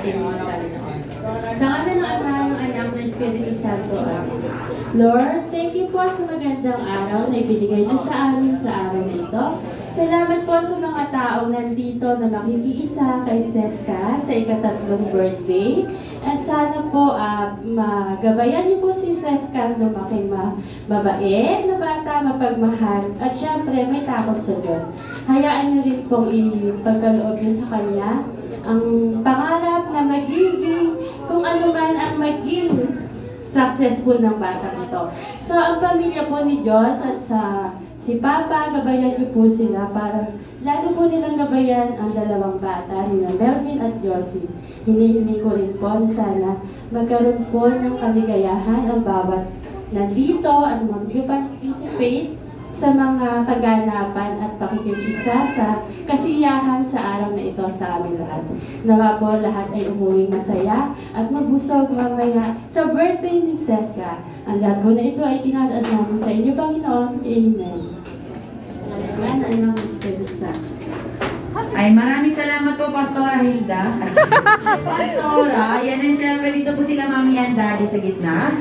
ating mga Panginoon. Sa ngalan ng Ama, ng Anak, ng Espiritu Santo. Lord, thank you po sa magandang araw na ibinigay niyo sa amin sa araw na ito. Salamat po sa mga taong nandito na makikiisa kay Seska sa ika-3 birthday. At sana po magabayan niyo po si Seska lumaking mabait na bata, mapagmahal. At syempre may takot sa Diyos. Hayaan niyo rin pong ipagkaloob niyo sa Kanya ang pangarap na magiging kung ano man ang maging successful ng batang ito. So, ang pamilya po ni Diyos at si Papa, gabayan niyo po sila para lalo po nilang gabayan ang dalawang bata, nila Melvin at Josie. Hinihiling ko rin po na sana magkaroon po ng kaligayahan ang bawat nandito at mag-participate sa mga kaganapan at pakikipisa sa kasiyahan sa araw na ito sa amin lahat. Nawa po lahat ay umuwing masaya at magbusog mamaya sa birthday ni Seska. Ang lahat po na ito ay tinadaan namin sa inyo, Panginoon. Amen. Ay, maraming salamat po, Pastora Hilda. Pastora, yan ang siyempre dito po sila Mami and Daddy sa gitna.